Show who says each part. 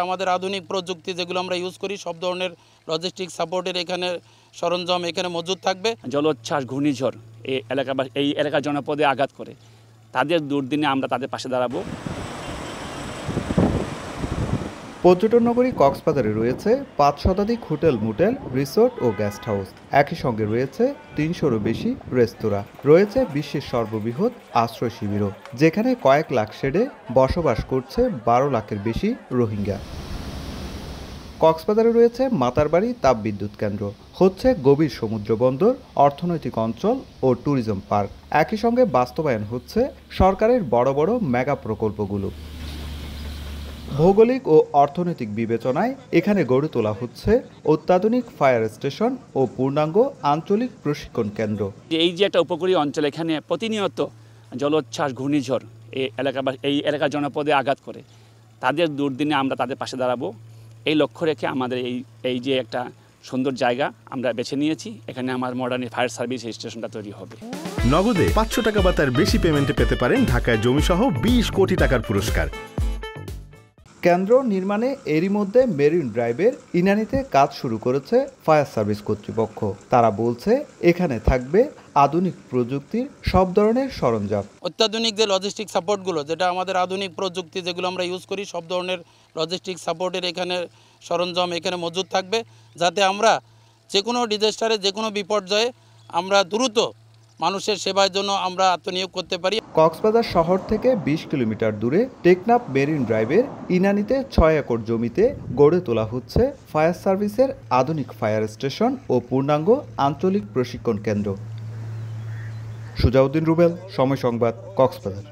Speaker 1: আমাদের আধুনিক প্রযুক্তি যেগুলো আমরা ইউজ করি সব ধরনের লজিস্টিক সাপোর্টের এখানে সরঞ্জাম এখানে মজুদ থাকবে।
Speaker 2: জলোচ্ছ্বাস ঘূর্ণিঝড় এই এলাকার জনপদে আঘাত করে তাদের দুর্দিনে আমরা তাদের পাশে দাঁড়াবো।
Speaker 3: পর্যটন নগরী কক্সবাজারে রয়েছে 5 শতাধিক হোটেল, মোটেল, রিসোর্ট ও গেস্ট হাউস। একই সঙ্গে রয়েছে 300-রও বেশি রেস্তোরাঁ। রয়েছে বিশ্বের সর্ববৃহৎ আশ্রয় শিবিরও, যেখানে কয়েক লাখ শেডে বসবাস করছে 12 লাখের বেশি রোহিঙ্গা। কক্সবাজারে রয়েছে মাতারবাড়ি তাপবিদ্যুৎ কেন্দ্র, হচ্ছে গভীর সমুদ্র বন্দর, অর্থনৈতিক অঞ্চল ও ট্যুরিজম পার্ক। একই সঙ্গে বাস্তবায়ন হচ্ছে সরকারের বড় বড় মেগা প্রকল্পগুলো। ভৌগোলিক ও অর্থনৈতিক বিবেচনায় এখানে গড়ে তোলা হচ্ছে অত্যাধুনিক ফায়ার স্টেশন ও পূর্ণাঙ্গ আঞ্চলিক প্রশিক্ষণ কেন্দ্র।
Speaker 2: এই যে একটা উপকূলীয় অঞ্চল, এখানে প্রতিনিয়ত জলোচ্ছ্বাস ঘূর্ণিঝড় এই এলাকার জনপদে আঘাত করে তাদের দুর্দিনে আমরা তাদের পাশে দাঁড়াবো। এই লক্ষ্য রেখে আমাদের এই যে একটা সুন্দর জায়গা আমরা বেছে নিয়েছি, এখানে আমার মডার্ন ফায়ার সার্ভিস স্টেশনটা তৈরি হবে।
Speaker 4: নগদে 500 টাকা বা তার বেশি পেমেন্টে পেতে পারেন ঢাকায় জমিসহ 20 কোটি টাকার পুরস্কার।
Speaker 3: কেন্দ্র নির্মাণে এরই মধ্যে মেরিন ড্রাইভের ইনানীতে কাজ শুরু করেছে ফায়ার সার্ভিস কর্তৃপক্ষ। তারা বলছে এখানে থাকবে আধুনিক প্রযুক্তির সব ধরনের সরঞ্জাম।
Speaker 1: অত্যাধুনিক যে লজিস্টিক সাপোর্টগুলো, যেটা আমাদের আধুনিক প্রযুক্তি যেগুলো আমরা ইউজ করি সব ধরনের লজিস্টিক সাপোর্টের এখানে সরঞ্জাম এখানে মজুদ থাকবে, যাতে আমরা যে কোনো ডিজাস্টারে, যে কোনো বিপর্যয়ে আমরা দ্রুত মানুষের সেবার জন্য আমরা আত্মনিয়োগ করতে পারি।
Speaker 3: কক্সবাজার শহর থেকে 20 কিলোমিটার দূরে টেকনাফ মেরিন ড্রাইভের ইনানীতে 6 একর জমিতে গড়ে তোলা হচ্ছে ফায়ার সার্ভিসের আধুনিক ফায়ার স্টেশন ও পূর্ণাঙ্গ আঞ্চলিক প্রশিক্ষণ কেন্দ্র। সুজাউদ্দিন রুবেল, সময় সংবাদ, কক্সবাজার।